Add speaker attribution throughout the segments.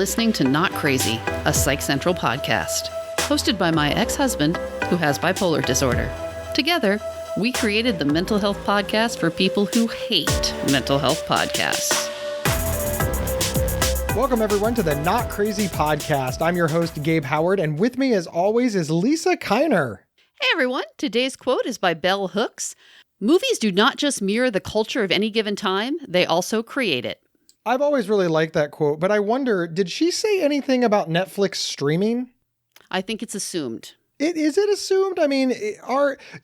Speaker 1: listening to Not Crazy, a Psych Central podcast, hosted by my ex-husband who has bipolar disorder. Together, we created the mental health podcast for people who hate mental health podcasts.
Speaker 2: Welcome, everyone, to the Not Crazy podcast. I'm your host, Gabe Howard, and with me, as always, is Lisa Kiner.
Speaker 1: Hey, everyone. Today's quote is by Bell Hooks. Movies do not just mirror the culture of any given time, they also create it.
Speaker 2: I've always really liked that quote, but I wonder, did she say anything about Netflix streaming?
Speaker 1: I think it's assumed.
Speaker 2: Is it assumed? I mean,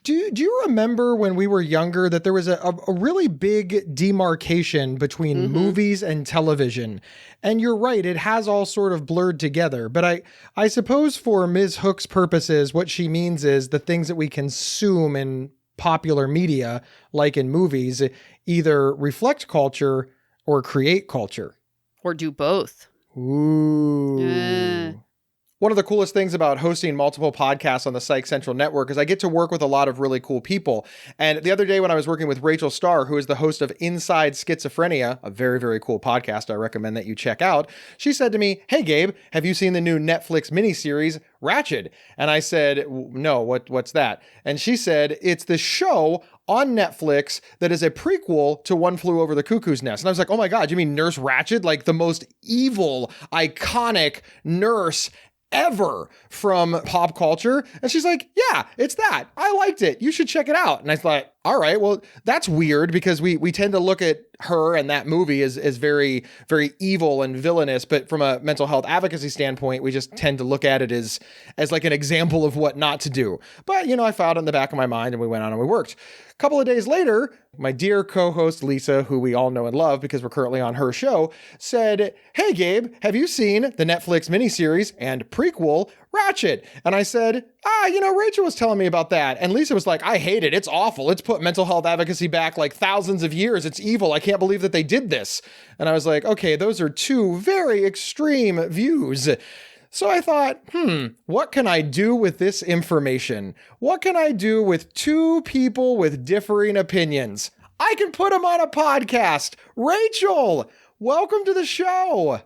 Speaker 2: do you remember when we were younger that there was a really big demarcation between movies and television? And you're right, it has all sort of blurred together. But I suppose for Ms. Hook's purposes, what she means is the things that we consume in popular media, like in movies, either reflect culture or create culture.
Speaker 1: Or do both.
Speaker 2: Ooh. One of the coolest things about hosting multiple podcasts on the Psych Central network is I get to work with a lot of really cool people. And the other day when I was working with Ratched Star, who is the host of Inside Schizophrenia, a very, very cool podcast I recommend that you check out, she said to me, "Hey, Gabe, have you seen the new Netflix miniseries, Ratched?" And I said, "No, what's that?" And she said, "It's the show on Netflix that is a prequel to One Flew Over the Cuckoo's Nest." And I was like, "Oh my God, you mean Nurse Ratched? Like the most evil, iconic nurse ever from pop culture?" And she's like, "Yeah, it's that. I liked it. You should check it out." And I thought, all right, well, that's weird because we tend to look at her and that movie as very, very evil and villainous. But from a mental health advocacy standpoint, we just tend to look at it as like an example of what not to do. But, I filed it in the back of my mind and we went on and we worked. A couple of days later, my dear co-host Lisa, who we all know and love because we're currently on her show, said, "Hey, Gabe, have you seen the Netflix miniseries and prequel, Ratched?" And I said, Rachel was telling me about that. And Lisa was like, "I hate it. It's awful. It's put mental health advocacy back like thousands of years. It's evil. I can't believe that they did this." And I was like, okay, those are two very extreme views. So I thought, what can I do with this information? What can I do with two people with differing opinions? I can put them on a podcast. Rachel, welcome to the show.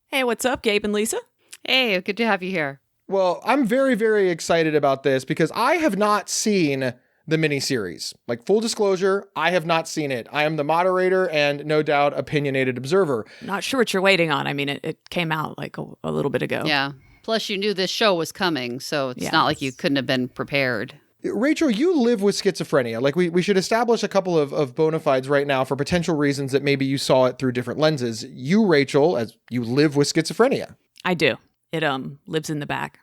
Speaker 3: Hey, what's up, Gabe and Lisa?
Speaker 1: Hey, good to have you here.
Speaker 2: Well, I'm very, very excited about this because I have not seen the miniseries. Like, full disclosure, I have not seen it. I am the moderator and no doubt opinionated observer.
Speaker 3: Not sure what you're waiting on. I mean, it came out like a little bit ago.
Speaker 1: Yeah. Plus, you knew this show was coming, so it's not like you couldn't have been prepared.
Speaker 2: Rachel, you live with schizophrenia. Like, we should establish a couple of bona fides right now for potential reasons that maybe you saw it through different lenses. You, Rachel, as you live with schizophrenia.
Speaker 3: I do. It lives in the back.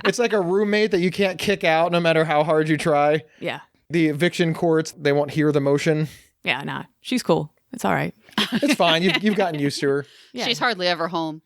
Speaker 2: It's like a roommate that you can't kick out no matter how hard you try.
Speaker 3: Yeah.
Speaker 2: The eviction courts, they won't hear the motion.
Speaker 3: Yeah, nah. She's cool. It's all right.
Speaker 2: It's fine. You've gotten used to her.
Speaker 3: Yeah.
Speaker 1: She's hardly ever home.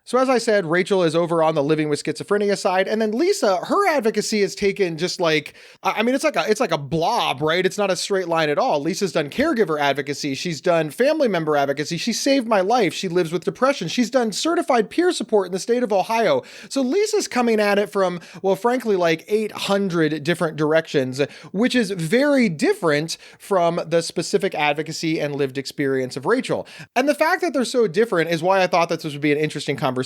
Speaker 2: So as I said, Rachel is over on the living with schizophrenia side. And then Lisa, her advocacy is taken just like, I mean, it's like a blob, right? It's not a straight line at all. Lisa's done caregiver advocacy. She's done family member advocacy. She saved my life. She lives with depression. She's done certified peer support in the state of Ohio. So Lisa's coming at it from, well, frankly, like 800 different directions, which is very different from the specific advocacy and lived experience of Rachel. And the fact that they're so different is why I thought that this would be an interesting conversation.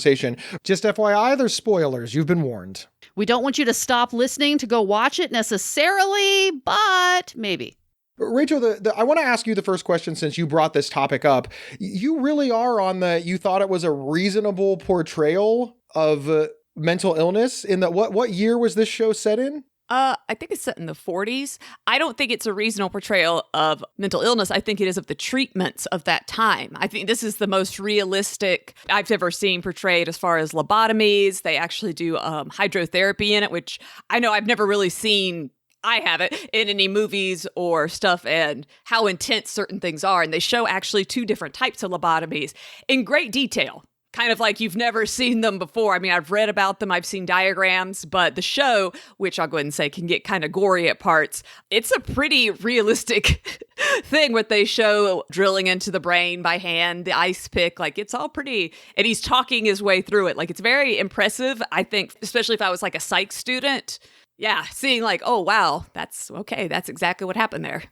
Speaker 2: Just FYI, there's spoilers. You've been warned.
Speaker 1: We don't want you to stop listening to go watch it necessarily, but maybe.
Speaker 2: Rachel, I want to ask you the first question since you brought this topic up. You really are on you thought it was a reasonable portrayal of mental illness in what year was this show set in?
Speaker 3: I think it's set in the 40s. I don't think it's a reasonable portrayal of mental illness. I think it is of the treatments of that time. I think this is the most realistic I've ever seen portrayed as far as lobotomies. They actually do hydrotherapy in it, which I know I've never really seen. I haven't in any movies or stuff, and how intense certain things are. And they show actually two different types of lobotomies in great detail. Kind of like you've never seen them before. I mean, I've read about them, I've seen diagrams, but the show, which I'll go ahead and say can get kind of gory at parts, it's a pretty realistic thing what they show drilling into the brain by hand, the ice pick, like it's all pretty, and he's talking his way through it. Like it's very impressive, I think, especially if I was like a psych student. Yeah, seeing like, oh, wow, that's okay. That's exactly what happened there.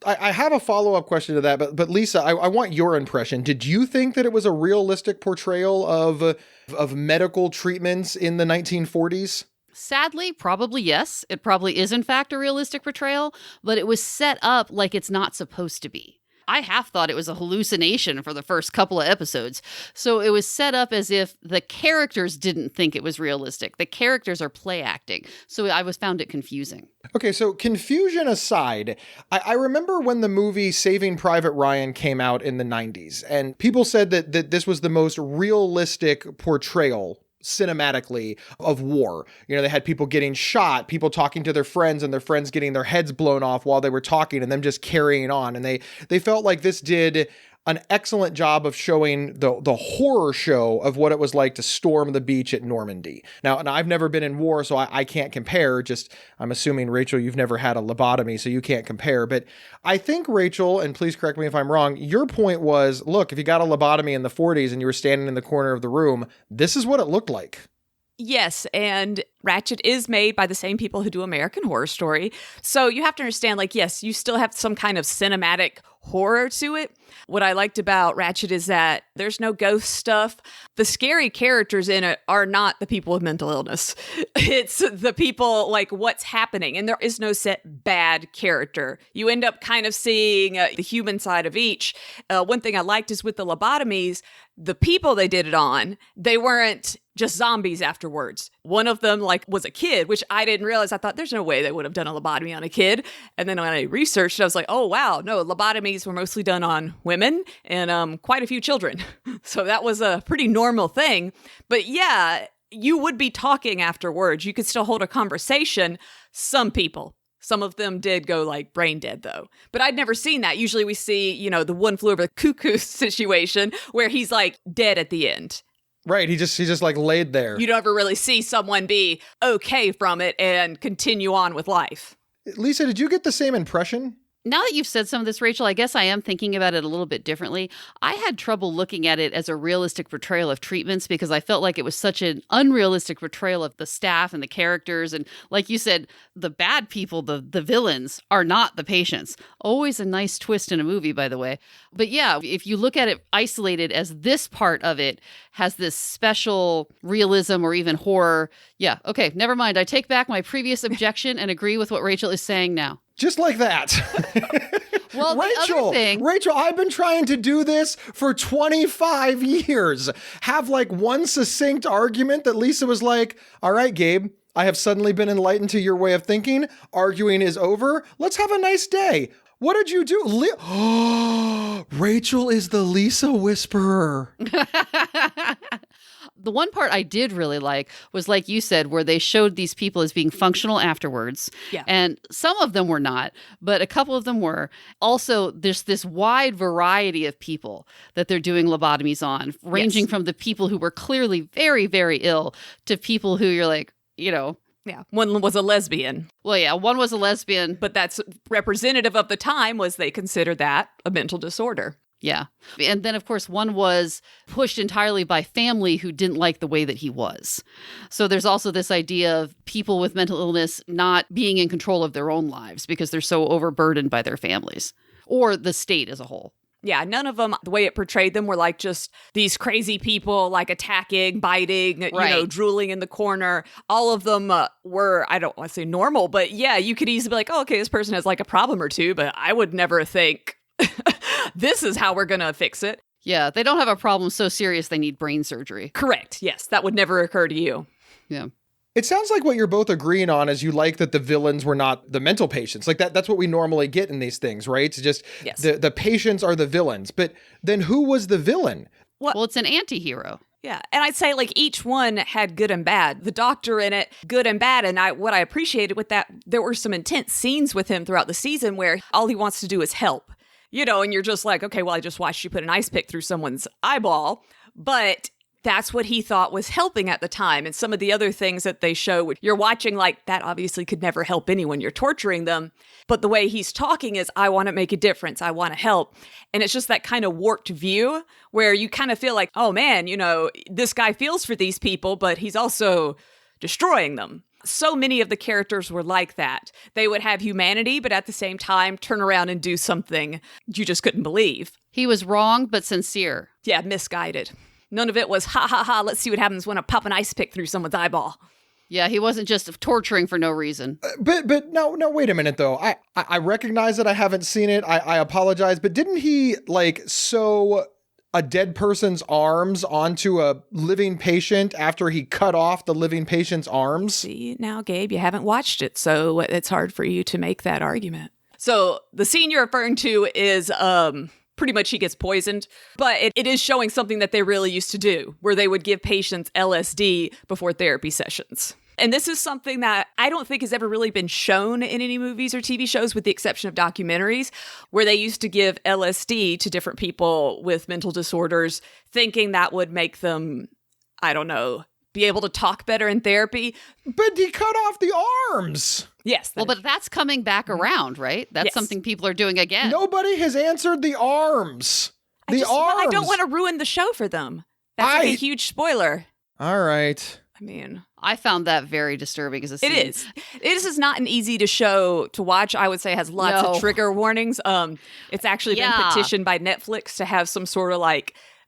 Speaker 2: I have a follow-up question to that, but Lisa, I want your impression. Did you think that it was a realistic portrayal of medical treatments in the 1940s?
Speaker 1: Sadly, probably yes. It probably is in fact a realistic portrayal, but it was set up like it's not supposed to be. I half thought it was a hallucination for the first couple of episodes. So it was set up as if the characters didn't think it was realistic. The characters are play acting. So I found it confusing.
Speaker 2: Okay, so confusion aside, I remember when the movie Saving Private Ryan came out in the 90s, and people said that this was the most realistic portrayal cinematically of war. You know, they had people getting shot, people talking to their friends and their friends getting their heads blown off while they were talking and them just carrying on. And they felt like this did an excellent job of showing the horror show of what it was like to storm the beach at Normandy. Now, and I've never been in war, so I can't compare. Just, I'm assuming, Rachel, you've never had a lobotomy, so you can't compare. But I think, Rachel, and please correct me if I'm wrong, your point was, look, if you got a lobotomy in the 40s and you were standing in the corner of the room, this is what it looked like.
Speaker 3: Yes, and Ratched is made by the same people who do American Horror Story. So you have to understand, like, yes, you still have some kind of cinematic horror to it. What I liked about Ratched is that there's no ghost stuff. The scary characters in it are not the people with mental illness. It's the people, like, what's happening. And there is no set bad character. You end up kind of seeing the human side of each. One thing I liked is with the lobotomies, the people they did it on, they weren't just zombies afterwards. One of them, like, was a kid, which I didn't realize. I thought there's no way they would have done a lobotomy on a kid. And then when I researched, I was like, oh, wow, no, lobotomies were mostly done on women and quite a few children. So that was a pretty normal thing. But yeah, you would be talking afterwards. You could still hold a conversation. Some people. Some of them did go like brain dead though. But I'd never seen that. Usually we see, you know, the one flew over the cuckoo situation where he's like dead at the end.
Speaker 2: Right. He just like laid there.
Speaker 3: You don't ever really see someone be okay from it and continue on with life.
Speaker 2: Lisa, did you get the same impression?
Speaker 1: Now that you've said some of this, Rachel, I guess I am thinking about it a little bit differently. I had trouble looking at it as a realistic portrayal of treatments because I felt like it was such an unrealistic portrayal of the staff and the characters. And like you said, the bad people, the villains, are not the patients. Always a nice twist in a movie, by the way. But yeah, if you look at it isolated as this part of it has this special realism or even horror, yeah, okay, never mind. I take back my previous objection and agree with what Rachel is saying now.
Speaker 2: Just like that.
Speaker 1: Well,
Speaker 2: Rachel, I've been trying to do this for 25 years. Have like one succinct argument that Lisa was like, all right, Gabe, I have suddenly been enlightened to your way of thinking. Arguing is over. Let's have a nice day. What did you do? Rachel is the Lisa whisperer.
Speaker 1: The one part I did really like was, like you said, where they showed these people as being functional afterwards.
Speaker 3: Yeah.
Speaker 1: And some of them were not, but a couple of them were. Also, there's this wide variety of people that they're doing lobotomies on, ranging from the people who were clearly very, very ill to people who you're like, you know.
Speaker 3: Yeah. One was a lesbian.
Speaker 1: Well, yeah, one was a lesbian.
Speaker 3: But that's representative of the time was they considered that a mental disorder.
Speaker 1: Yeah. And then, of course, one was pushed entirely by family who didn't like the way that he was. So there's also this idea of people with mental illness not being in control of their own lives because they're so overburdened by their families or the state as a whole.
Speaker 3: Yeah, none of them, the way it portrayed them were like just these crazy people, like attacking, biting, you know, drooling in the corner. All of them were, I don't want to say normal, but yeah, you could easily be like, oh, okay, this person has like a problem or two, but I would never think this is how we're going to fix it.
Speaker 1: Yeah, they don't have a problem so serious they need brain surgery.
Speaker 3: Correct. Yes, that would never occur to you.
Speaker 1: Yeah.
Speaker 2: It sounds like what you're both agreeing on is you like that the villains were not the mental patients. Like that's what we normally get in these things, right? It's just the patients are the villains. But then who was the villain?
Speaker 1: Well, it's an anti-hero.
Speaker 3: Yeah. And I'd say like each one had good and bad. The doctor in it, good and bad. And what I appreciated with that, there were some intense scenes with him throughout the season where all he wants to do is help. You know, and you're just like, okay, well, I just watched you put an ice pick through someone's eyeball. But that's what he thought was helping at the time. And some of the other things that they show, you're watching like, that obviously could never help anyone. You're torturing them. But the way he's talking is, I want to make a difference. I want to help. And it's just that kind of warped view where you kind of feel like, oh man, you know, this guy feels for these people, but he's also destroying them. So many of the characters were like that. They would have humanity, but at the same time, turn around and do something you just couldn't believe.
Speaker 1: He was wrong, but sincere.
Speaker 3: Yeah, misguided. None of it was, ha ha ha, let's see what happens when I pop an ice pick through someone's eyeball.
Speaker 1: Yeah, he wasn't just torturing for no reason.
Speaker 2: But no, wait a minute though. I recognize that I haven't seen it. I apologize, but didn't he sew a dead person's arms onto a living patient after he cut off the living patient's arms?
Speaker 3: See, now, Gabe, you haven't watched it, so it's hard for you to make that argument. So the scene you're referring to is pretty much he gets poisoned, but it is showing something that they really used to do, where they would give patients LSD before therapy sessions. And this is something that I don't think has ever really been shown in any movies or TV shows, with the exception of documentaries, where they used to give LSD to different people with mental disorders, thinking that would make them, I don't know, be able to talk better in therapy.
Speaker 2: But he cut off the arms.
Speaker 3: Yes.
Speaker 1: Well, but that's coming back around, right? That's something people are doing again.
Speaker 2: Nobody has answered the arms.
Speaker 3: I don't want to ruin the show for them. That's a huge spoiler.
Speaker 2: All right.
Speaker 3: I mean,
Speaker 1: I found that very disturbing as a scene.
Speaker 3: It is. This is not an easy show to watch. I would say it has lots of trigger warnings. It's actually been petitioned by Netflix to have some sort of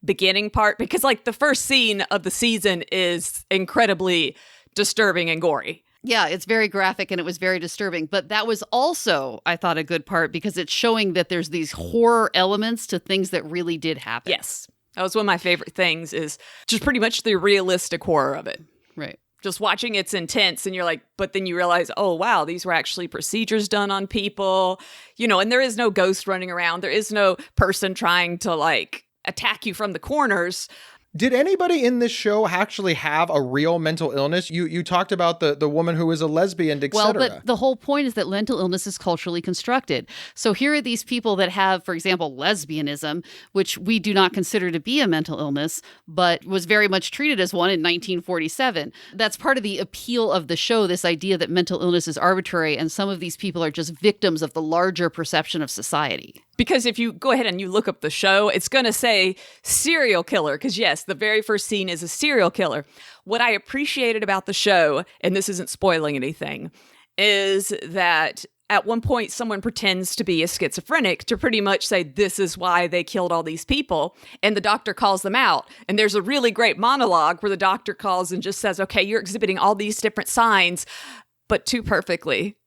Speaker 3: beginning part, because the first scene of the season is incredibly disturbing and gory.
Speaker 1: Yeah, it's very graphic and it was very disturbing. But that was also, I thought, a good part because it's showing that there's these horror elements to things that really did happen.
Speaker 3: Yes. That was one of my favorite things, is just pretty much the realistic horror of it.
Speaker 1: Right.
Speaker 3: Just watching it's intense, and you're like, but then you realize, oh, wow, these were actually procedures done on people, and there is no ghost running around. There is no person trying to attack you from the corners.
Speaker 2: Did anybody in this show actually have a real mental illness? You talked about the woman who was a lesbian, etc.
Speaker 1: Well, but the whole point is that mental illness is culturally constructed. So here are these people that have, for example, lesbianism, which we do not consider to be a mental illness, but was very much treated as one in 1947. That's part of the appeal of the show, this idea that mental illness is arbitrary, and some of these people are just victims of the larger perception of society.
Speaker 3: Because if you go ahead and you look up the show, it's going to say serial killer. Because yes, the very first scene is a serial killer. What I appreciated about the show, and this isn't spoiling anything, is that at one point someone pretends to be a schizophrenic to pretty much say this is why they killed all these people. And the doctor calls them out. And there's a really great monologue where the doctor calls and just says, okay, you're exhibiting all these different signs, but too perfectly.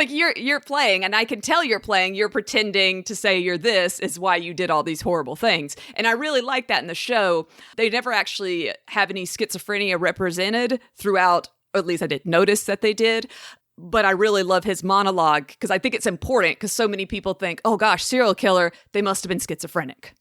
Speaker 3: You're playing, and I can tell you're playing. You're pretending to say you're this is why you did all these horrible things. And I really like that in the show. They never actually have any schizophrenia represented throughout, or at least I did notice that they did. But I really love his monologue because I think it's important, because so many people think, oh gosh, serial killer, they must have been schizophrenic.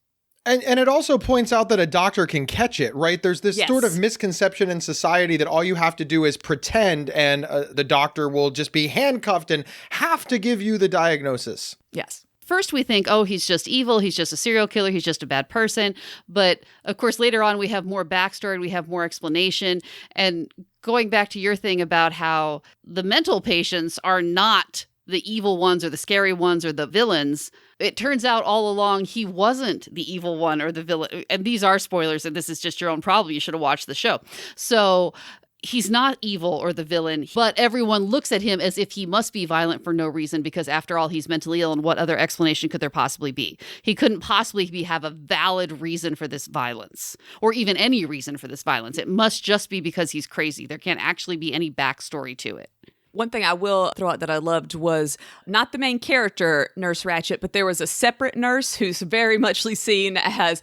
Speaker 2: And it also points out that a doctor can catch it, right? There's this sort of misconception in society that all you have to do is pretend, and the doctor will just be handcuffed and have to give you the diagnosis.
Speaker 3: Yes.
Speaker 1: First, we think, oh, he's just evil. He's just a serial killer. He's just a bad person. But of course, later on, we have more backstory. We have more explanation. And going back to your thing about how the mental patients are not the evil ones or the scary ones or the villains, it turns out all along he wasn't the evil one or the villain. And these are spoilers, and this is just your own problem. You should have watched the show. So he's not evil or the villain, but everyone looks at him as if he must be violent for no reason, because after all, he's mentally ill, and what other explanation could there possibly be? He couldn't possibly have a valid reason for this violence, or even any reason for this violence. It must just be because he's crazy. There can't actually be any backstory to it.
Speaker 3: One thing I will throw out that I loved was not the main character, Nurse Ratched, but there was a separate nurse who's very muchly seen as,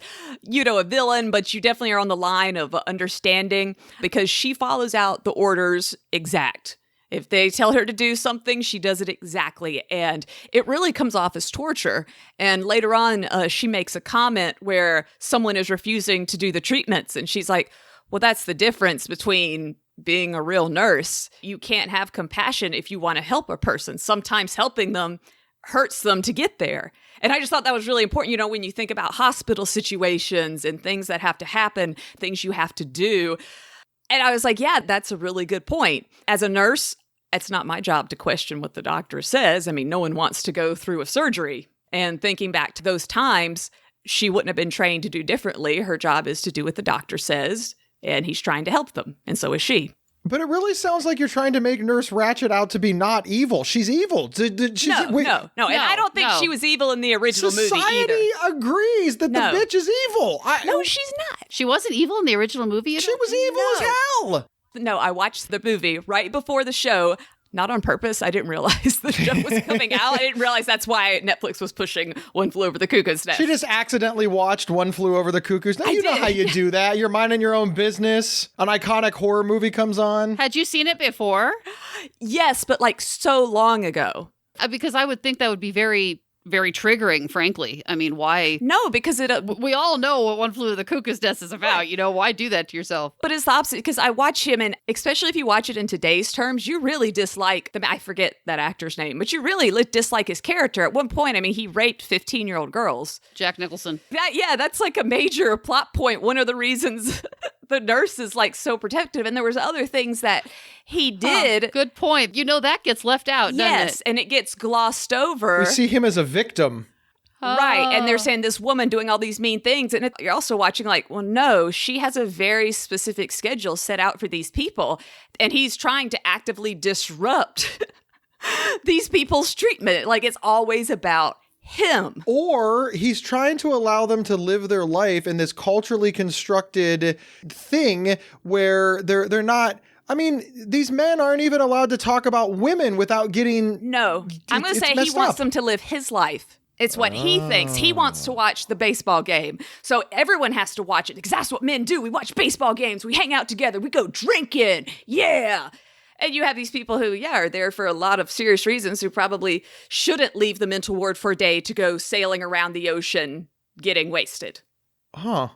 Speaker 3: a villain, but you definitely are on the line of understanding, because she follows out the orders exact. If they tell her to do something, she does it exactly. And it really comes off as torture. And later on, she makes a comment where someone is refusing to do the treatments. And she's like, well, that's the difference between being a real nurse. You can't have compassion if you want to help a person. Sometimes helping them hurts them to get there. And I just thought that was really important. When you think about hospital situations and things that have to happen, things you have to do. And I was like, yeah, that's a really good point. As a nurse, it's not my job to question what the doctor says. I mean, no one wants to go through a surgery. And thinking back to those times, she wouldn't have been trained to do differently. Her job is to do what the doctor says, and he's trying to help them. And so is she.
Speaker 2: But it really sounds like you're trying to make Nurse Ratched out to be not evil. She's evil.
Speaker 3: No. And I don't think she was evil in the original movie either.
Speaker 2: Society agrees that the bitch is evil.
Speaker 3: No, she's not.
Speaker 1: She wasn't evil in the original movie?
Speaker 2: She was evil as hell.
Speaker 3: No, I watched the movie right before the show. Not on purpose. I didn't realize the show was coming out. I didn't realize that's why Netflix was pushing One Flew Over the Cuckoo's Nest.
Speaker 2: She just accidentally watched One Flew Over the Cuckoo's Nest. You know how you do that. You're minding your own business. An iconic horror movie comes on.
Speaker 1: Had you seen it before?
Speaker 3: Yes, but like so long ago.
Speaker 1: Because I would think that would be very, very triggering, frankly. I mean, why?
Speaker 3: No, because
Speaker 1: we all know what One Flew Over the Cuckoo's Nest is about.
Speaker 3: Right.
Speaker 1: You know, why do that to yourself?
Speaker 3: But it's the opposite, because I watch him, and especially if you watch it in today's terms, you really dislike I forget that actor's name, but you really dislike his character. At one point, I mean, he raped 15-year-old girls.
Speaker 1: Jack Nicholson.
Speaker 3: That's like a major plot point. One of the reasons the nurse is like so protective, and there was other things that he did.
Speaker 1: Good point. You know, that gets left out, doesn't it?
Speaker 3: And it gets glossed over.
Speaker 2: We see him as a victim.
Speaker 3: Right. And they're saying this woman doing all these mean things. And you're also watching like, well, no, she has a very specific schedule set out for these people. And he's trying to actively disrupt these people's treatment. Like, it's always about him.
Speaker 2: Or he's trying to allow them to live their life in this culturally constructed thing where they're not... I mean, these men aren't even allowed to talk about women without getting...
Speaker 3: No. I'm going to say he wants them to live his life. It's what he thinks. He wants to watch the baseball game. So everyone has to watch it because that's what men do. We watch baseball games. We hang out together. We go drinking. Yeah. And you have these people who, are there for a lot of serious reasons who probably shouldn't leave the mental ward for a day to go sailing around the ocean getting wasted.
Speaker 2: Huh.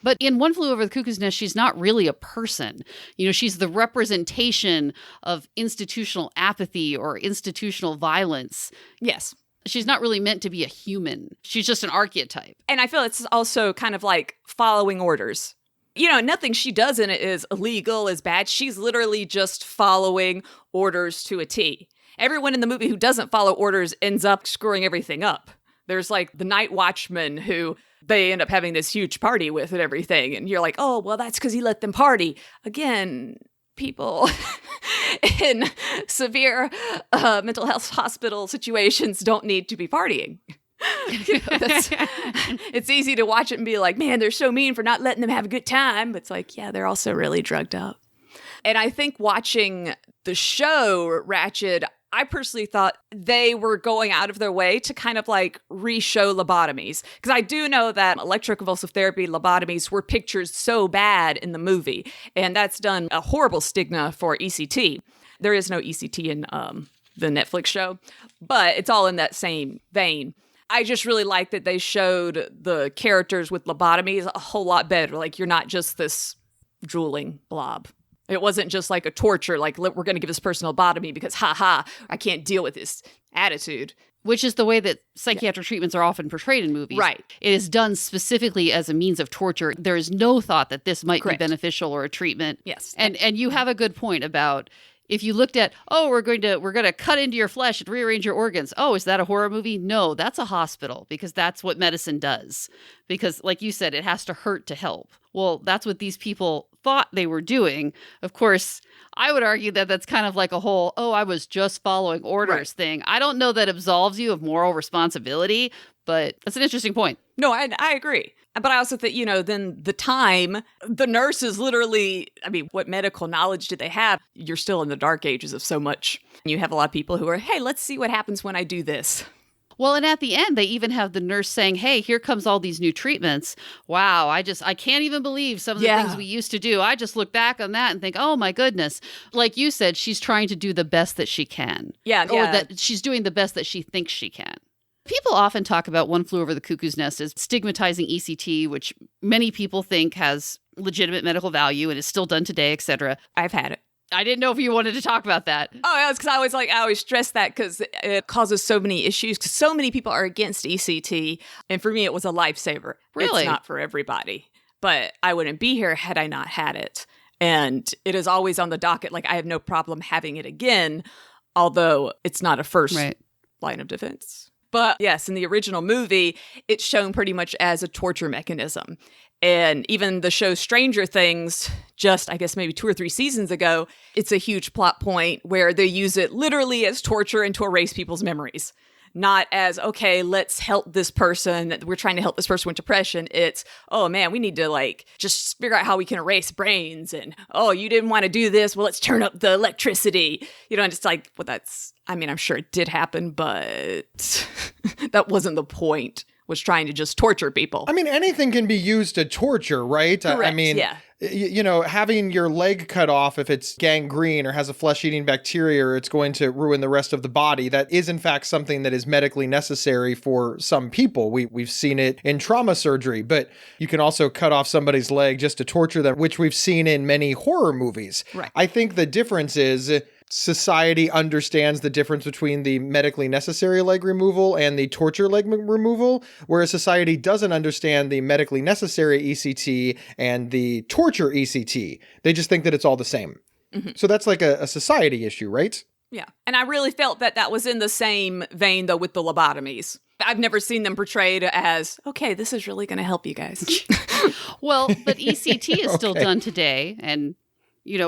Speaker 1: But in One Flew Over the Cuckoo's Nest, she's not really a person. You know, she's the representation of institutional apathy or institutional violence.
Speaker 3: Yes.
Speaker 1: She's not really meant to be a human. She's just an archetype.
Speaker 3: And I feel it's also kind of like following orders. You know, nothing she does in it is illegal, is bad. She's literally just following orders to a T. Everyone in the movie who doesn't follow orders ends up screwing everything up. There's like the night watchman who they end up having this huge party with and everything. And you're like, oh, well, that's because he let them party. Again, people in severe mental health hospital situations don't need to be partying. It's easy to watch it and be like, man, they're so mean for not letting them have a good time. But it's like, yeah, they're also really drugged up. And I think watching the show Ratched, I personally thought they were going out of their way to kind of like re-show lobotomies. Because I do know that electroconvulsive therapy lobotomies were pictured so bad in the movie. And that's done a horrible stigma for ECT. There is no ECT in the Netflix show, but it's all in that same vein. I just really like that they showed the characters with lobotomies a whole lot better. Like, you're not just this drooling blob. It wasn't just like a torture, like, we're going to give this person a lobotomy because, I can't deal with this attitude.
Speaker 1: Which is the way that psychiatric treatments are often portrayed in movies.
Speaker 3: Right.
Speaker 1: It is done specifically as a means of torture. There is no thought that this might
Speaker 3: Correct.
Speaker 1: be beneficial or a treatment.
Speaker 3: Yes.
Speaker 1: And you have a good point about... If you looked at, we're going to cut into your flesh and rearrange your organs. Oh, is that a horror movie? No, that's a hospital because that's what medicine does. Because like you said, it has to hurt to help. Well, that's what these people thought they were doing. Of course, I would argue that that's kind of like a whole, I was just following orders thing. I don't know that absolves you of moral responsibility, but that's an interesting point.
Speaker 3: No, I agree. But I also think, then the nurse is literally, what medical knowledge did they have? You're still in the dark ages of so much. You have a lot of people who are, hey, let's see what happens when I do this.
Speaker 1: Well, and at the end, they even have the nurse saying, hey, here comes all these new treatments. Wow, I can't even believe some of the things we used to do. I just look back on that and think, oh my goodness. Like you said, she's trying to do the best that she can.
Speaker 3: Yeah.
Speaker 1: Or that she's doing the best that she thinks she can. People often talk about One Flew Over the Cuckoo's Nest as stigmatizing ECT, which many people think has legitimate medical value and is still done today, etc.
Speaker 3: I've had it.
Speaker 1: I didn't know if you wanted to talk about that.
Speaker 3: Oh, yeah, it's because I always stress that because it causes so many issues because so many people are against ECT. And for me, it was a lifesaver.
Speaker 1: Really?
Speaker 3: It's not for everybody. But I wouldn't be here had I not had it. And it is always on the docket. Like, I have no problem having it again, although it's not a first line of defense. But yes, in the original movie, it's shown pretty much as a torture mechanism. And even the show Stranger Things, just I guess maybe 2 or 3 seasons ago, it's a huge plot point where they use it literally as torture and to erase people's memories. Not as, okay, let's help this person. We're trying to help this person with depression. It's, oh man, we need to like just figure out how we can erase brains. And, oh, you didn't want to do this. Well, let's turn up the electricity. And it's like, well, I'm sure it did happen, but that wasn't the point. Was trying to just torture people.
Speaker 2: Anything can be used to torture, right?
Speaker 3: Correct, yeah.
Speaker 2: Having your leg cut off if it's gangrene or has a flesh-eating bacteria or it's going to ruin the rest of the body, that is in fact something that is medically necessary for some people. We've seen it in trauma surgery, but you can also cut off somebody's leg just to torture them, which we've seen in many horror movies.
Speaker 3: Right.
Speaker 2: I think the difference is society understands the difference between the medically necessary leg removal and the torture leg removal, whereas society doesn't understand the medically necessary ECT and the torture ECT. They just think that it's all the same. Mm-hmm. So that's like a society issue, right?
Speaker 3: Yeah. And I really felt that was in the same vein, though, with the lobotomies. I've never seen them portrayed as, okay, this is really going to help you guys.
Speaker 1: Well, but ECT is still done today and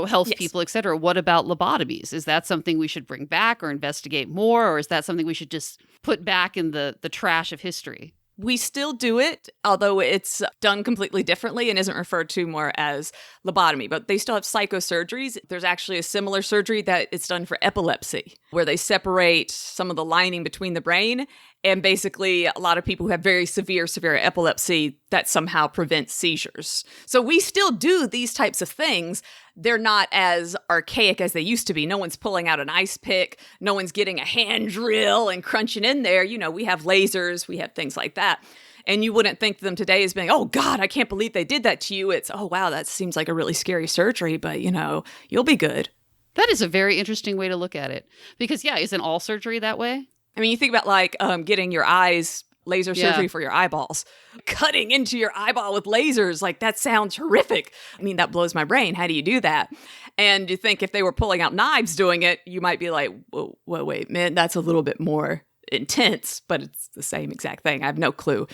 Speaker 1: helps people, et cetera. What about lobotomies? Is that something we should bring back or investigate more? Or is that something we should just put back in the trash of history?
Speaker 3: We still do it, although it's done completely differently and isn't referred to more as lobotomy. But they still have psychosurgeries. There's actually a similar surgery that it's done for epilepsy, where they separate some of the lining between the brain. And basically, a lot of people who have very severe epilepsy, that somehow prevents seizures. So we still do these types of things. They're not as archaic as they used to be. No one's pulling out an ice pick. No one's getting a hand drill and crunching in there. We have lasers. We have things like that. And you wouldn't think of them today as being, oh, God, I can't believe they did that to you. It's, oh, wow, that seems like a really scary surgery, but, you'll be good.
Speaker 1: That is a very interesting way to look at it. Because, isn't all surgery that way?
Speaker 3: You think about like getting your eyes, laser surgery for your eyeballs, cutting into your eyeball with lasers. Like that sounds horrific. That blows my brain. How do you do that? And you think if they were pulling out knives doing it, you might be like, whoa, wait, man, that's a little bit more intense, but it's the same exact thing. I have no clue.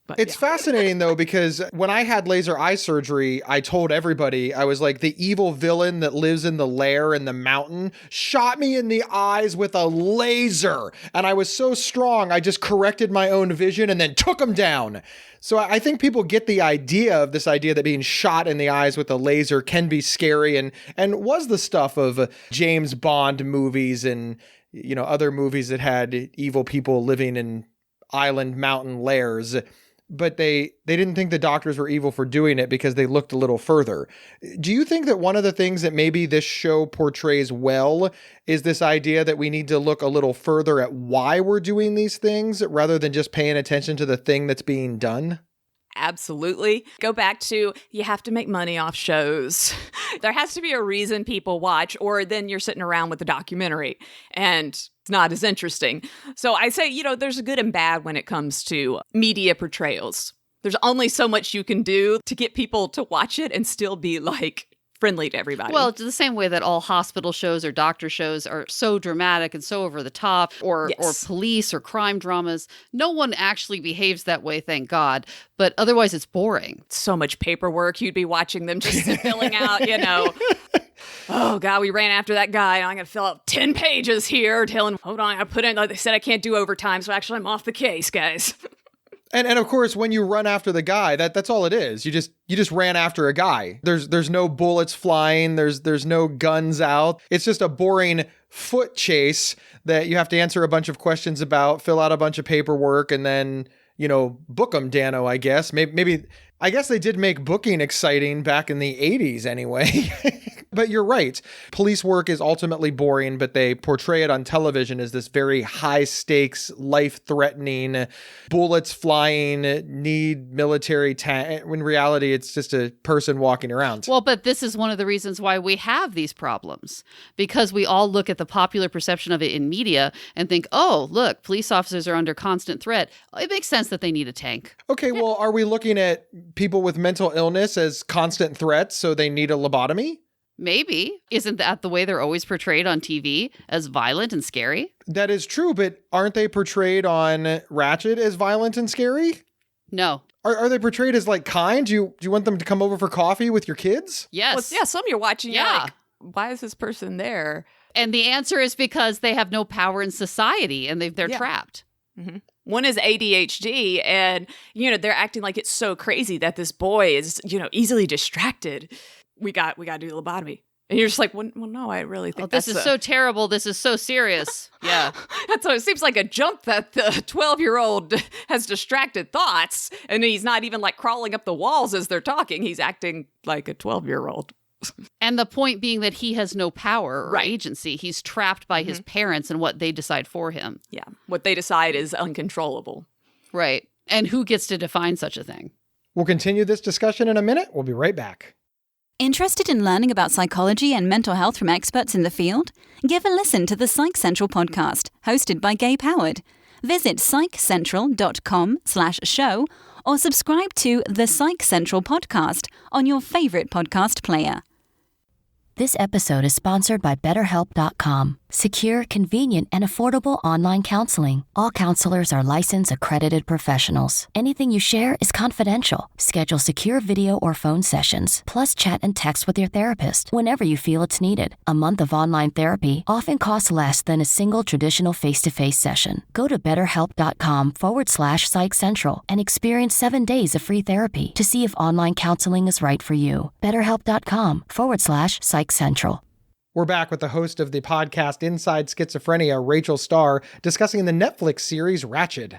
Speaker 3: But,
Speaker 2: it's fascinating, though, because when I had laser eye surgery, I told everybody, I was like, the evil villain that lives in the lair in the mountain shot me in the eyes with a laser. And I was so strong, I just corrected my own vision and then took him down. So I think people get the idea of this idea that being shot in the eyes with a laser can be scary and was the stuff of James Bond movies and, other movies that had evil people living in island mountain lairs. But they didn't think the doctors were evil for doing it because they looked a little further. Do you think that one of the things that maybe this show portrays well is this idea that we need to look a little further at why we're doing these things rather than just paying attention to the thing that's being done?
Speaker 3: Absolutely. Go back to, you have to make money off shows. There has to be a reason people watch, or then you're sitting around with a documentary and it's not as interesting. So I say, there's a good and bad when it comes to media portrayals. There's only so much you can do to get people to watch it and still be like friendly to everybody.
Speaker 1: Well, it's the same way that all hospital shows or doctor shows are so dramatic and so over the top, or police or crime dramas. No one actually behaves that way, thank God. But otherwise, it's boring.
Speaker 3: So much paperwork. You'd be watching them just filling out, Oh, God, we ran after that guy. I'm going to fill out 10 pages here telling, hold on, I put in, they said I can't do overtime, so actually I'm off the case, guys.
Speaker 2: And of course, when you run after the guy, that's all it is. You just ran after a guy. There's no bullets flying. There's no guns out. It's just a boring foot chase that you have to answer a bunch of questions about, fill out a bunch of paperwork, and then, book them, Dano, I guess. Maybe I guess they did make booking exciting back in the 80s anyway. But you're right. Police work is ultimately boring, but they portray it on television as this very high stakes, life-threatening, bullets flying, need military tank. In reality, it's just a person walking around.
Speaker 1: Well, but this is one of the reasons why we have these problems, because we all look at the popular perception of it in media and think, oh, look, police officers are under constant threat. It makes sense that they need a tank.
Speaker 2: Okay, well, are we looking at people with mental illness as constant threats, so they need a lobotomy?
Speaker 1: Maybe. Isn't that the way they're always portrayed on TV, as violent and scary?
Speaker 2: That is true, but aren't they portrayed on Ratched as violent and scary?
Speaker 1: No.
Speaker 2: Are they portrayed as like kind? Do you want them to come over for coffee with your kids?
Speaker 1: Yes.
Speaker 3: Well, yeah, some you're watching, you're
Speaker 1: Yeah.
Speaker 3: like, why is this person there?
Speaker 1: And the answer is because they have no power in society and they're trapped.
Speaker 3: Mm-hmm. One is ADHD, and, they're acting like it's so crazy that this boy is, easily distracted. We got to do lobotomy. And you're just like, well, no, I really think
Speaker 1: this is so terrible. This is so serious. Yeah.
Speaker 3: That's what it seems like, a jump that the 12-year-old has distracted thoughts, and he's not even like crawling up the walls as they're talking. He's acting like a 12-year-old.
Speaker 1: And the point being that he has no power or agency. He's trapped by his parents and what they decide for him.
Speaker 3: Yeah. What they decide is uncontrollable.
Speaker 1: Right. And who gets to define such a thing?
Speaker 2: We'll continue this discussion in a minute. We'll be right back.
Speaker 4: Interested in learning about psychology and mental health from experts in the field? Give a listen to the Psych Central podcast, hosted by Gabe Howard. Visit psychcentral.com/show or subscribe to the Psych Central podcast on your favorite podcast player.
Speaker 5: This episode is sponsored by BetterHelp.com. Secure, convenient, and affordable online counseling. All counselors are licensed, accredited professionals. Anything you share is confidential. Schedule secure video or phone sessions, plus chat and text with your therapist whenever you feel it's needed. A month of online therapy often costs less than a single traditional face-to-face session. Go to BetterHelp.com/PsychCentral and experience 7 days of free therapy to see if online counseling is right for you. BetterHelp.com/PsychCentral.
Speaker 2: We're back with the host of the podcast Inside Schizophrenia, Rachel Starr, discussing the Netflix series Ratched.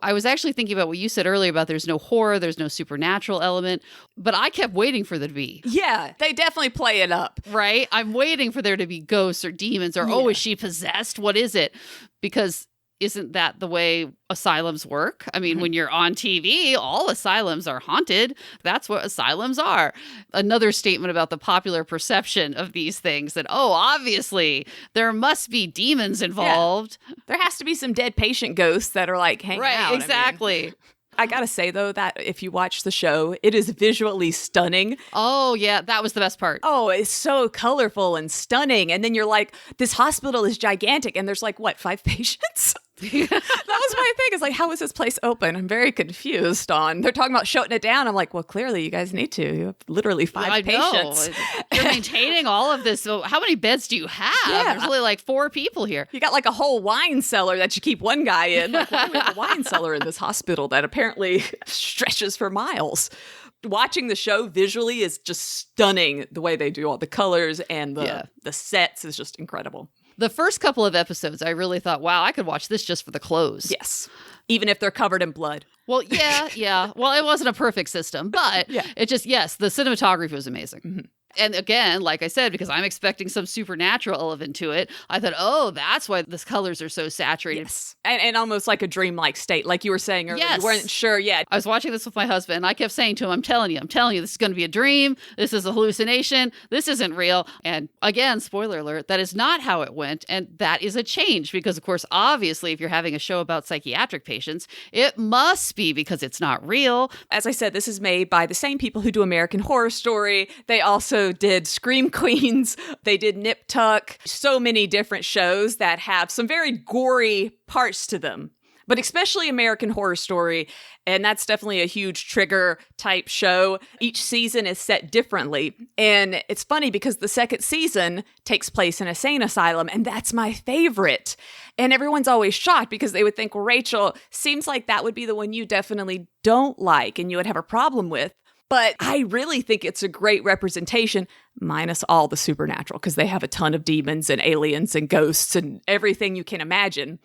Speaker 1: I was actually thinking about what you said earlier about there's no horror, there's no supernatural element, but I kept waiting for there to be.
Speaker 3: Yeah, they definitely play it up.
Speaker 1: Right? I'm waiting for there to be ghosts or demons or, is she possessed? What is it? Because isn't that the way asylums work? I mean, when you're on TV, all asylums are haunted. That's what asylums are. Another statement about the popular perception of these things that, obviously, there must be demons involved.
Speaker 3: Yeah. There has to be some dead patient ghosts that are like hanging out.
Speaker 1: Right, exactly.
Speaker 3: I gotta say, though, that if you watch the show, it is visually stunning.
Speaker 1: Oh, yeah, that was the best part.
Speaker 3: Oh, it's so colorful and stunning. And then you're like, this hospital is gigantic, and there's 5 patients? That was my thing. It's like, how is this place open? I'm very confused on. They're talking about shutting it down. I'm like, well, clearly you guys need to. You have literally 5 patients.
Speaker 1: You're maintaining all of this. So how many beds do you have?
Speaker 3: Yeah.
Speaker 1: There's only 4 people here.
Speaker 3: You got a whole wine cellar that you keep one guy in. Why do we have a wine cellar in this hospital that apparently stretches for miles? Watching the show visually is just stunning. The way they do all the colors and the sets is just incredible.
Speaker 1: The first couple of episodes, I really thought, wow, I could watch this just for the clothes.
Speaker 3: Yes. Even if they're covered in blood.
Speaker 1: Well, yeah. Well, it wasn't a perfect system, but it just, the cinematography was amazing. Mm-hmm. And again, like I said, because I'm expecting some supernatural element to it, I thought, that's why the colors are so saturated.
Speaker 3: Yes. And almost like a dreamlike state, like you were saying earlier.
Speaker 1: Yes.
Speaker 3: You weren't sure yet.
Speaker 1: I was watching this with my husband, and I kept saying to him, I'm telling you, this is going to be a dream. This is a hallucination. This isn't real. And again, spoiler alert, that is not how it went. And that is a change because, of course, obviously, if you're having a show about psychiatric patients, it must be because it's not real.
Speaker 3: As I said, this is made by the same people who do American Horror Story. They also did Scream Queens. They did Nip Tuck. So many different shows that have some very gory parts to them. But especially American Horror Story, and that's definitely a huge trigger type show. Each season is set differently. And it's funny because the second season takes place in a sane asylum, and that's my favorite. And everyone's always shocked because they would think, well, Rachel, seems like that would be the one you definitely don't like and you would have a problem with. But I really think it's a great representation, minus all the supernatural, because they have a ton of demons and aliens and ghosts and everything you can imagine.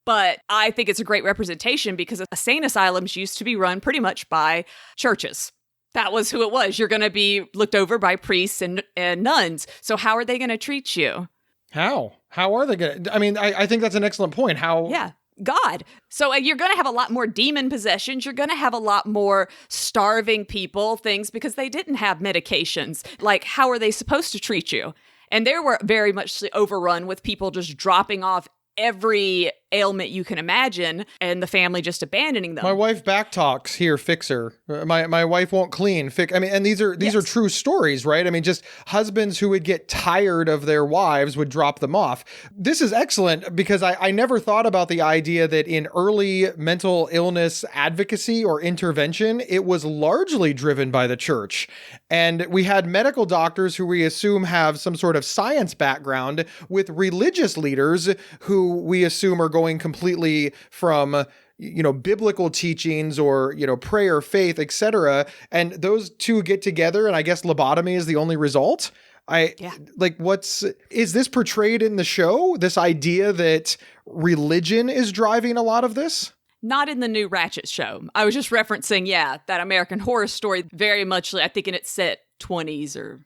Speaker 3: But I think it's a great representation because insane asylums used to be run pretty much by churches. That was who it was. You're going to be looked over by priests and nuns. So how are they going to treat you?
Speaker 2: How are they going to? I mean, I think that's an excellent point. How?
Speaker 3: Yeah. God. So you're going to have a lot more demon possessions. You're going to have a lot more starving people, things, because they didn't have medications. Like, how are they supposed to treat you? And they were very much overrun with people just dropping off every ailment you can imagine, and the family just abandoning them.
Speaker 2: My wife back talks, here, fix her. My wife won't clean. And these are true stories, right? I mean, just husbands who would get tired of their wives would drop them off. This is excellent because I never thought about the idea that in early mental illness advocacy or intervention, it was largely driven by the church. And we had medical doctors who we assume have some sort of science background with religious leaders who we assume are going completely from biblical teachings or, prayer, faith, etc. And those two get together, and I guess lobotomy is the only result. Is this portrayed in the show? This idea that religion is driving a lot of this?
Speaker 3: Not in the new Ratched show. I was just referencing, that American Horror Story, very much, I think in its set 20s or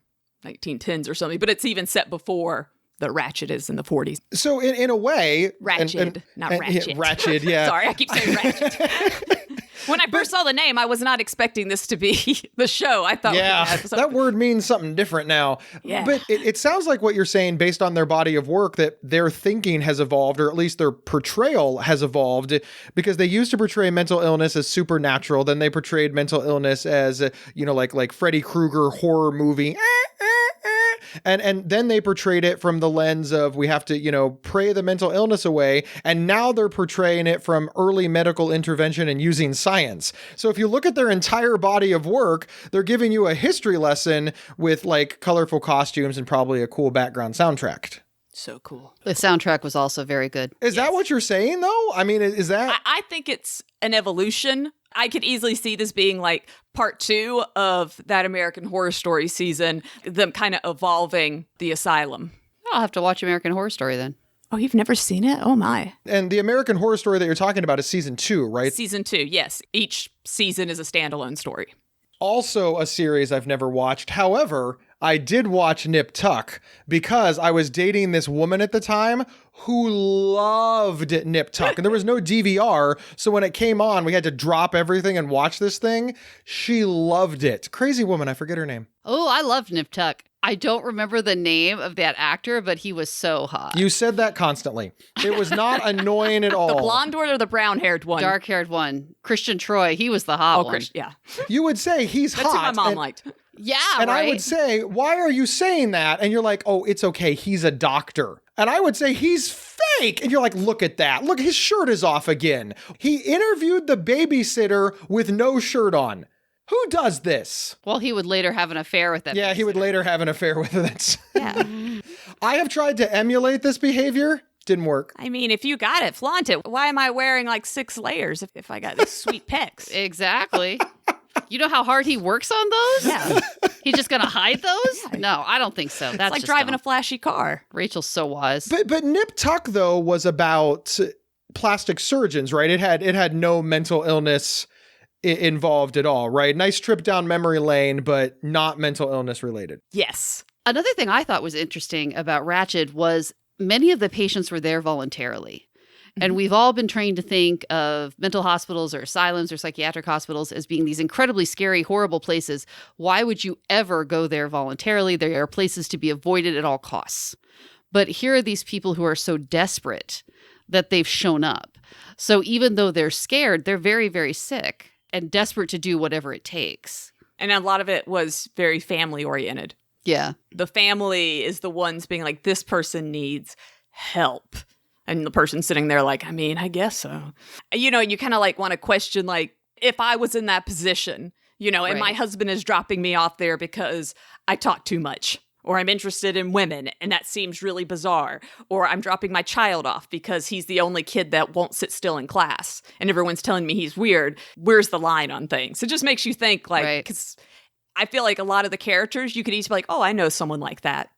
Speaker 3: 1910s or something, but it's even set before the Ratched is in the 40s.
Speaker 2: So in a way...
Speaker 3: Ratched, not Ratched.
Speaker 2: Ratched, yeah.
Speaker 3: Sorry, I keep saying Ratched. When I first saw the name, I was not expecting this to be the show. I thought...
Speaker 2: Yeah, that word means something different now.
Speaker 3: Yeah.
Speaker 2: But it sounds like what you're saying, based on their body of work, that their thinking has evolved, or at least their portrayal has evolved, because they used to portray mental illness as supernatural. Then they portrayed mental illness as, like Freddy Krueger horror movie. And then they portrayed it from the lens of we have to, pray the mental illness away. And now they're portraying it from early medical intervention and using science. So if you look at their entire body of work, they're giving you a history lesson with like colorful costumes and probably a cool background soundtrack.
Speaker 3: So cool.
Speaker 1: The soundtrack was also very good.
Speaker 2: Is that what you're saying, though? I mean, is that...
Speaker 3: I think it's an evolution. I could easily see this being like part 2 of that American Horror Story season, them kind of evolving the asylum.
Speaker 1: I'll have to watch American Horror Story then.
Speaker 3: Oh, you've never seen it? Oh, my.
Speaker 2: And the American Horror Story that you're talking about is season 2, right?
Speaker 3: Season 2, yes. Each season is a standalone story.
Speaker 2: Also a series I've never watched. However, I did watch Nip Tuck because I was dating this woman at the time who loved Nip Tuck. And there was no DVR, so when it came on, we had to drop everything and watch this thing. She loved it. Crazy woman, I forget her name.
Speaker 1: Oh, I loved Nip Tuck. I don't remember the name of that actor, but he was so hot.
Speaker 2: You said that constantly. It was not annoying at all.
Speaker 3: The blonde one or the brown-haired one?
Speaker 1: Dark-haired one. Christian Troy. He was the hot one.
Speaker 3: Yeah.
Speaker 2: You would say he's
Speaker 3: That's
Speaker 2: hot.
Speaker 3: That's who my mom liked.
Speaker 1: Yeah,
Speaker 2: and
Speaker 1: right?
Speaker 2: I would say, why are you saying that? And you're like, oh, it's okay. He's a doctor. And I would say, he's fake. And you're like, look at that. Look, his shirt is off again. He interviewed the babysitter with no shirt on. Who does this?
Speaker 1: Well, he would later have an affair with that.
Speaker 2: Yeah, he would later have an affair with it.
Speaker 3: Yeah.
Speaker 2: I have tried to emulate this behavior. Didn't work.
Speaker 3: I mean, if you got it, flaunt it. Why am I wearing like 6 layers if I got these sweet pecs?
Speaker 1: Exactly. You know how hard he works on those?
Speaker 3: Yeah.
Speaker 1: He's just going to hide those? No, I don't think so. That's
Speaker 3: it's like
Speaker 1: just
Speaker 3: driving
Speaker 1: dumb.
Speaker 3: a flashy car.
Speaker 1: Rachel's so wise.
Speaker 2: But Nip Tuck, though, was about plastic surgeons, right? It had no mental illness involved at all, right? Nice trip down memory lane, but not mental illness related.
Speaker 3: Yes.
Speaker 1: Another thing I thought was interesting about Ratched was many of the patients were there voluntarily. And we've all been trained to think of mental hospitals or asylums or psychiatric hospitals as being these incredibly scary, horrible places. Why would you ever go there voluntarily? There are places to be avoided at all costs. But here are these people who are so desperate that they've shown up. So even though they're scared, they're very, very sick and desperate to do whatever it takes.
Speaker 3: And a lot of it was very family oriented.
Speaker 1: Yeah.
Speaker 3: The family is the ones being like, this person needs help. And the person sitting there like, I mean, I guess so. You know, you kind of like want to question, like, if I was in that position, you know, and my husband is dropping me off there because I talk too much, or I'm interested in women, and that seems really bizarre, or I'm dropping my child off because he's the only kid that won't sit still in class, and everyone's telling me he's weird. Where's the line on things? It just makes you think, like, because I feel like a lot of the characters, you could easily be like, oh, I know someone like that.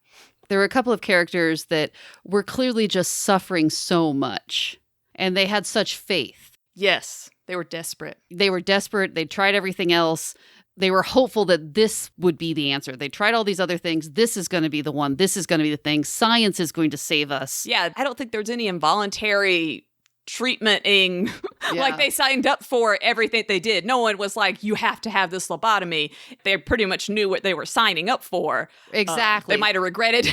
Speaker 1: There were a couple of characters that were clearly just suffering so much, and they had such faith.
Speaker 3: Yes, they were desperate.
Speaker 1: They were desperate. They tried everything else. They were hopeful that this would be the answer. They tried all these other things. This is going to be the one. This is going to be the thing. Science is going to save us.
Speaker 3: Yeah, I don't think there's any involuntary treatmenting, like they signed up for everything they did. No one was like, you have to have this lobotomy. They pretty much knew what they were signing up for.
Speaker 1: Exactly.
Speaker 3: They might have regretted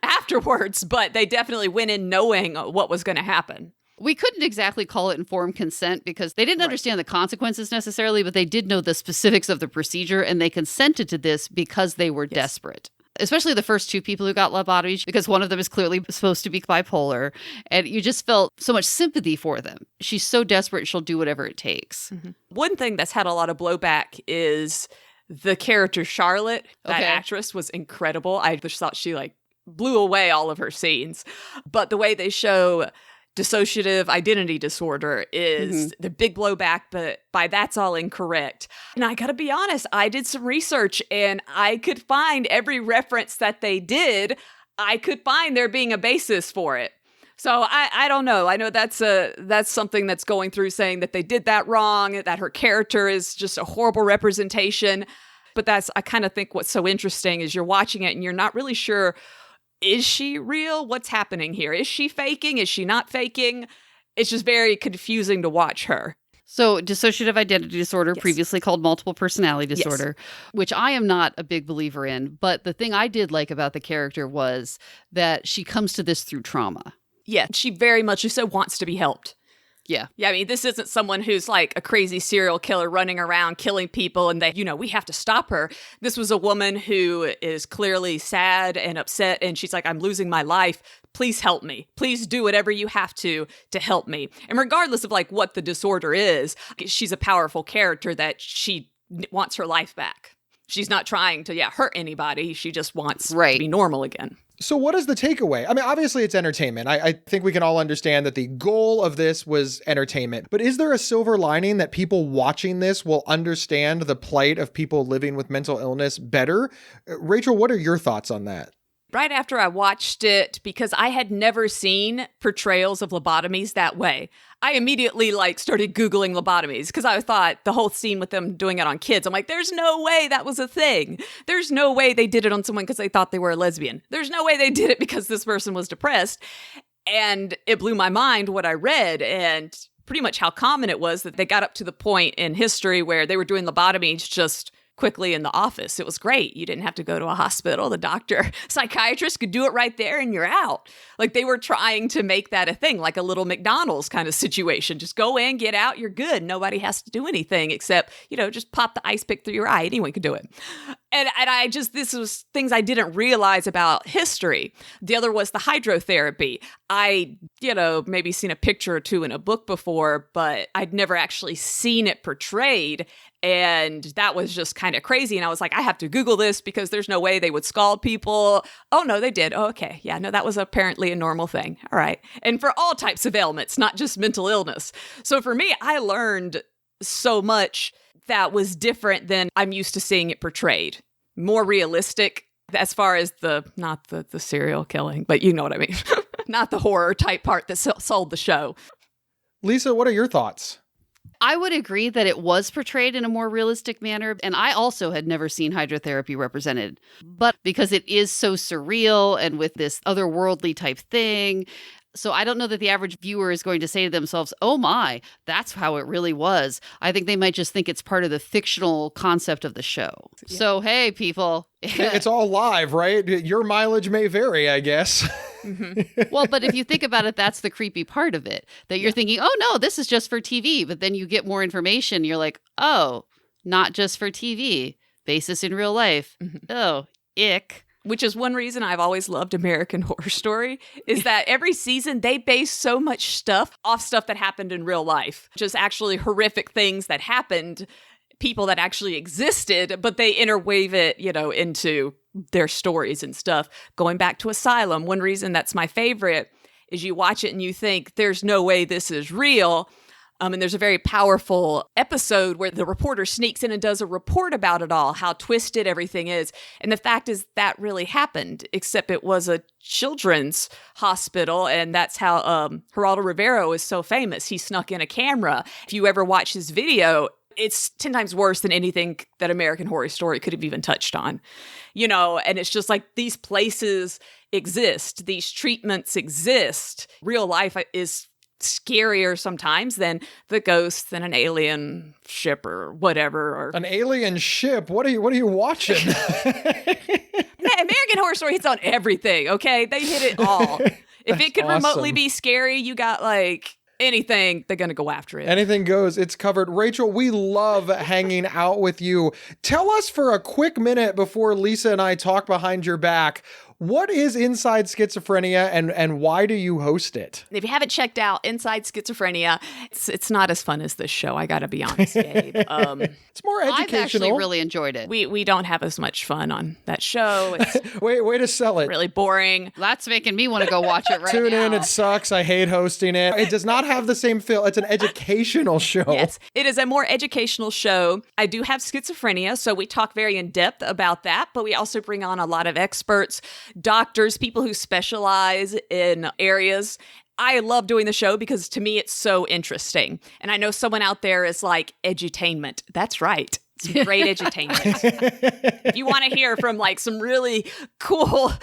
Speaker 3: afterwards, but they definitely went in knowing what was going to happen.
Speaker 1: We couldn't exactly call it informed consent because they didn't understand the consequences necessarily, but they did know the specifics of the procedure, and they consented to this because they were desperate. Especially the first two people who got lobotomies, because one of them is clearly supposed to be bipolar, and you just felt so much sympathy for them. She's so desperate, she'll do whatever it takes.
Speaker 3: Mm-hmm. One thing that's had a lot of blowback is the character Charlotte. That actress was incredible. I just thought she blew away all of her scenes. But the way they show dissociative identity disorder is the big blowback, but by that's all incorrect. And I gotta be honest, I did some research and I could find every reference that they did, I could find there being a basis for it. So I don't know. I know that's something that's going through saying that they did that wrong, that her character is just a horrible representation. But I kind of think what's so interesting is you're watching it and you're not really sure, is she real? What's happening here? Is she faking? Is she not faking? It's just very confusing to watch her.
Speaker 1: So dissociative identity disorder, previously called multiple personality disorder, which I am not a big believer in. But the thing I did like about the character was that she comes to this through trauma.
Speaker 3: Yeah, she very much so wants to be helped.
Speaker 1: Yeah.
Speaker 3: Yeah, I mean, this isn't someone who's like a crazy serial killer running around killing people and we have to stop her. This was a woman who is clearly sad and upset, and she's like, I'm losing my life. Please help me. Please do whatever you have to help me. And regardless of what the disorder is, she's a powerful character that she wants her life back. She's not trying to hurt anybody. She just wants to be normal again.
Speaker 2: So what is the takeaway? I mean, obviously it's entertainment. I think we can all understand that the goal of this was entertainment. But is there a silver lining that people watching this will understand the plight of people living with mental illness better? Rachel, what are your thoughts on that?
Speaker 3: Right after I watched it, because I had never seen portrayals of lobotomies that way, I immediately started Googling lobotomies because I thought the whole scene with them doing it on kids, I'm like, there's no way that was a thing. There's no way they did it on someone because they thought they were a lesbian. There's no way they did it because this person was depressed. And it blew my mind what I read and pretty much how common it was that they got up to the point in history where they were doing lobotomies just quickly in the office. It was great. You didn't have to go to a hospital. The doctor, psychiatrist could do it right there and you're out. They were trying to make that a thing, like a little McDonald's kind of situation. Just go in, get out, you're good. Nobody has to do anything except, just pop the ice pick through your eye. Anyone could do it. And this was things I didn't realize about history. The other was the hydrotherapy. I, maybe seen a picture or two in a book before, but I'd never actually seen it portrayed. And that was just kind of crazy. And I was like, I have to Google this because there's no way they would scald people. Oh, no, they did. Oh, okay. Yeah, no, that was apparently a normal thing. All right. And for all types of ailments, not just mental illness. So for me, I learned so much that was different than I'm used to seeing it portrayed. More realistic as far as not the serial killing, but you know what I mean. Not the horror type part that sold the show.
Speaker 2: Lisa, what are your thoughts?
Speaker 1: I would agree that it was portrayed in a more realistic manner, and I also had never seen hydrotherapy represented. But because it is so surreal and with this otherworldly type thing, so I don't know that the average viewer is going to say to themselves, oh my, that's how it really was. I think they might just think it's part of the fictional concept of the show. Yeah. So, hey, people.
Speaker 2: It's all live, right? Your mileage may vary, I guess.
Speaker 1: Mm-hmm. Well, but if you think about it, that's the creepy part of it. That you're thinking, oh no, this is just for TV. But then you get more information. You're like, oh, not just for TV. Basis in real life. Mm-hmm. Oh, ick.
Speaker 3: Which is one reason I've always loved American Horror Story, is that every season they base so much stuff off stuff that happened in real life. Just actually horrific things that happened, people that actually existed, but they interweave it, into their stories and stuff. Going back to Asylum, one reason that's my favorite is you watch it and you think, there's no way this is real. And there's a very powerful episode where the reporter sneaks in and does a report about it all, how twisted everything is. And the fact is that really happened, except it was a children's hospital. And that's how Geraldo Rivera is so famous. He snuck in a camera. If you ever watch his video, it's 10 times worse than anything that American Horror Story could have even touched on. And it's just like these places exist. These treatments exist. Real life is scarier sometimes than the ghosts than an alien ship or whatever. Or
Speaker 2: an alien ship? What are you watching?
Speaker 3: American Horror Story hits on everything, okay? They hit it all. If it could remotely be scary, you got anything, they're going to go after it.
Speaker 2: Anything goes. It's covered. Rachel, we love hanging out with you. Tell us for a quick minute before Lisa and I talk behind your back, what is Inside Schizophrenia and why do you host it?
Speaker 3: If you haven't checked out Inside Schizophrenia, it's not as fun as this show. I got to be honest, Gabe.
Speaker 2: It's more educational.
Speaker 1: I've actually really enjoyed it.
Speaker 3: We don't have as much fun on that show. It's
Speaker 2: Way to sell it.
Speaker 3: really boring.
Speaker 1: That's making me want to go watch it right
Speaker 2: Tune
Speaker 1: now.
Speaker 2: in. It sucks. I hate hosting it. It does not have the same feel. It's an educational show.
Speaker 3: Yes, it is a more educational show. I do have schizophrenia, so we talk very in depth about that, but we also bring on a lot of experts, doctors, people who specialize in areas. I love doing the show because to me, it's so interesting. And I know someone out there is like, edutainment. That's right. It's great edutainment. If you want to hear from like some really cool,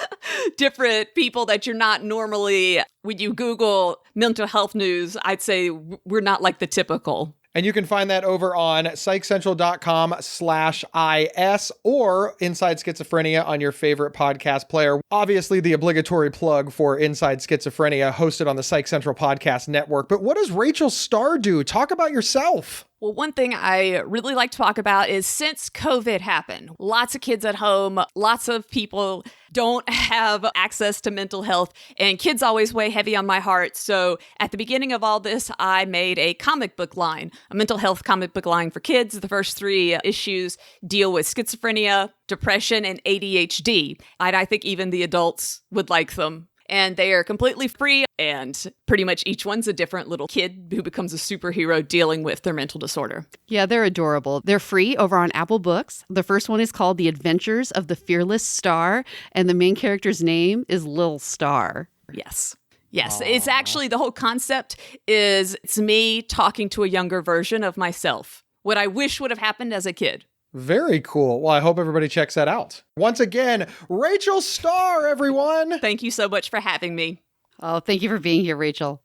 Speaker 3: different people that you're not normally, when you Google mental health news, I'd say we're not like the typical.
Speaker 2: And you can find that over on psychcentral.com/IS or Inside Schizophrenia on your favorite podcast player. Obviously, the obligatory plug for Inside Schizophrenia hosted on the Psych Central Podcast Network. But what does Rachel Star do? Talk about yourself.
Speaker 3: Well, one thing I really like to talk about is since COVID happened, lots of kids at home, lots of people don't have access to mental health, and kids always weigh heavy on my heart. So at the beginning of all this, I made a comic book line, a mental health comic book line for kids. The first 3 issues deal with schizophrenia, depression, and ADHD. And I think even the adults would like them. And they are completely free, and pretty much each one's a different little kid who becomes a superhero dealing with their mental disorder.
Speaker 1: Yeah, they're adorable. They're free over on Apple Books. The first one is called The Adventures of the Fearless Star, and the main character's name is Lil Star.
Speaker 3: Yes. Yes, it's actually, the whole concept is it's me talking to a younger version of myself. What I wish would have happened as a kid.
Speaker 2: Very cool. Well, I hope everybody checks that out. Once again, Rachel Star, everyone.
Speaker 3: Thank you so much for having me.
Speaker 1: Oh, thank you for being here, Rachel.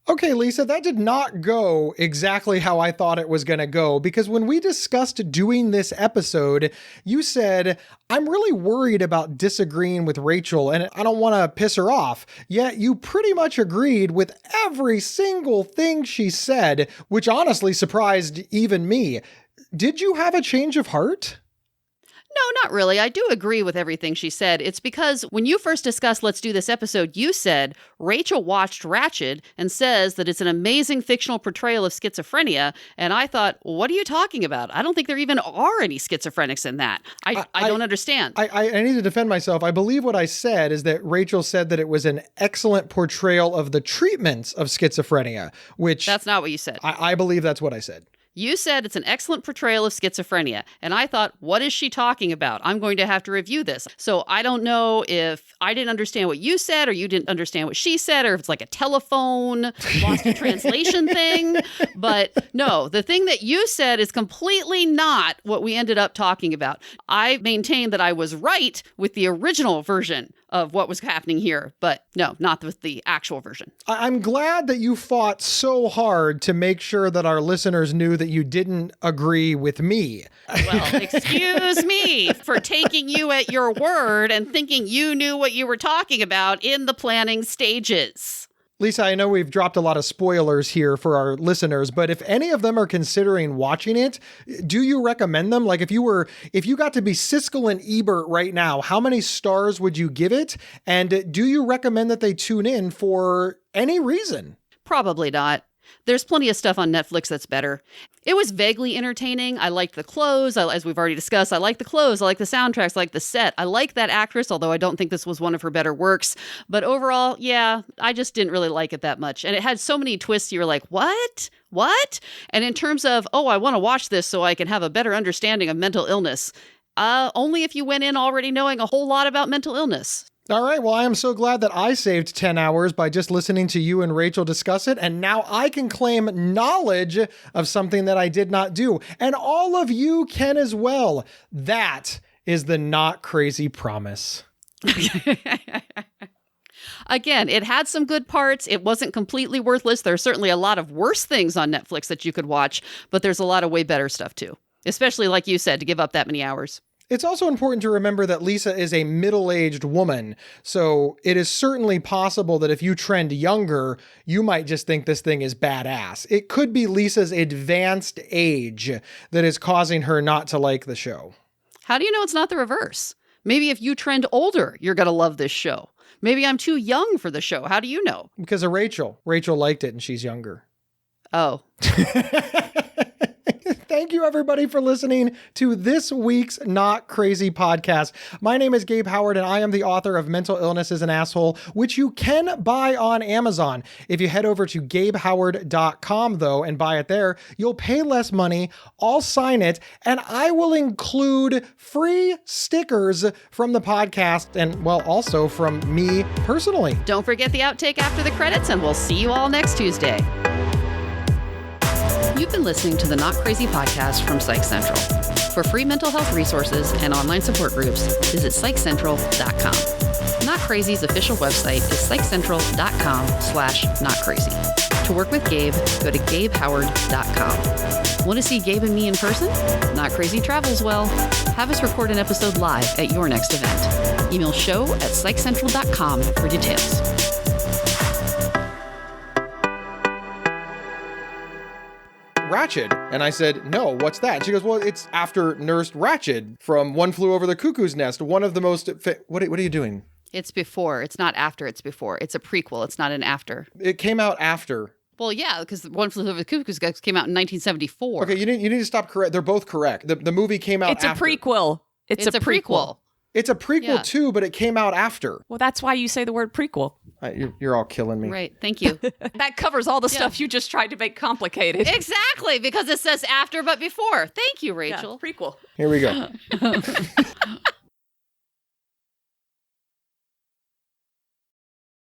Speaker 2: Okay, Lisa, that did not go exactly how I thought it was going to go, because when we discussed doing this episode, you said, I'm really worried about disagreeing with Rachel and I don't want to piss her off. Yet you pretty much agreed with every single thing she said, which honestly surprised even me. Did you have a change of heart?
Speaker 1: No, not really. I do agree with everything she said. It's because when you first discussed Let's Do This episode, you said Rachel watched Ratched and says that it's an amazing fictional portrayal of schizophrenia. And I thought, what are you talking about? I don't think there even are any schizophrenics in that. I don't understand.
Speaker 2: I need to defend myself. I believe what I said is that Rachel said that it was an excellent portrayal of the treatments of schizophrenia, which...
Speaker 1: That's not what you said.
Speaker 2: I believe that's what I said.
Speaker 1: You said it's an excellent portrayal of schizophrenia, and I thought, what is she talking about? I'm going to have to review this. So I don't know if I didn't understand what you said or you didn't understand what she said, or if it's like a telephone lost in translation thing. But no, the thing that you said is completely not what we ended up talking about. I maintain that I was right with the original version of what was happening here, but no, not with the actual version.
Speaker 2: I'm glad that you fought so hard to make sure that our listeners knew that you didn't agree with me.
Speaker 1: Well, excuse me for taking you at your word and thinking you knew what you were talking about in the planning stages.
Speaker 2: Lisa, I know we've dropped a lot of spoilers here for our listeners, but if any of them are considering watching it, do you recommend them? Like if you got to be Siskel and Ebert right now, how many stars would you give it? And do you recommend that they tune in for any reason?
Speaker 1: Probably not. There's plenty of stuff on Netflix that's better. It was vaguely entertaining. I liked the clothes. As we've already discussed, I like the clothes. I like the soundtracks. I like the set. I like that actress, although I don't think this was one of her better works. But overall, yeah, I just didn't really like it that much. And it had so many twists. You were like, what? What? And in terms of, I want to watch this so I can have a better understanding of mental illness. Only if you went in already knowing a whole lot about mental illness.
Speaker 2: All right. Well, I am so glad that I saved 10 hours by just listening to you and Rachel discuss it. And now I can claim knowledge of something that I did not do. And all of you can as well. That is the not crazy promise.
Speaker 1: Again, it had some good parts. It wasn't completely worthless. There's certainly a lot of worse things on Netflix that you could watch, but there's a lot of way better stuff too. Especially like you said, to give up that many hours.
Speaker 2: It's also important to remember that Lisa is a middle-aged woman, so it is certainly possible that if you trend younger, you might just think this thing is badass. It could be Lisa's advanced age that is causing her not to like the show.
Speaker 1: How do you know it's not the reverse? Maybe if you trend older, you're going to love this show. Maybe I'm too young for the show. How do you know?
Speaker 2: Because of Rachel. Rachel liked it and she's younger.
Speaker 1: Oh.
Speaker 2: Thank you, everybody, for listening to this week's Not Crazy podcast. My name is Gabe Howard, and I am the author of Mental Illness is an Asshole, which you can buy on Amazon. If you head over to gabehoward.com, though, and buy it there, you'll pay less money. I'll sign it, and I will include free stickers from the podcast and, well, also from me personally.
Speaker 1: Don't forget the outtake after the credits, and we'll see you all next Tuesday. You've been listening to the Not Crazy podcast from Psych Central. For free mental health resources and online support groups, visit psychcentral.com. Not Crazy's official website is psychcentral.com/notcrazy. To work with Gabe, go to gabehoward.com. Want to see Gabe and me in person? Not Crazy travels well. Have us record an episode live at your next event. Email show@psychcentral.com for details.
Speaker 2: Ratched. And I said, no, what's that? And she goes, well, it's after Nurse Ratched from One Flew Over the Cuckoo's Nest. One of the most... What are you doing?
Speaker 1: It's before. It's not after. It's before. It's a prequel. It's not an after.
Speaker 2: It came out after.
Speaker 1: Well, yeah, because One Flew Over the Cuckoo's Nest came out in 1974.
Speaker 2: Okay, you need to stop correct. They're both correct. The movie came out after.
Speaker 3: It's a prequel. It's a prequel.
Speaker 2: It's a prequel too, but it came out after.
Speaker 3: Well, that's why you say the word prequel.
Speaker 2: You're all killing me.
Speaker 1: Right. Thank you.
Speaker 3: That covers all the stuff you just tried to make complicated.
Speaker 1: Exactly, because it says after but before. Thank you, Rachel.
Speaker 3: Yeah, prequel.
Speaker 2: Here we go.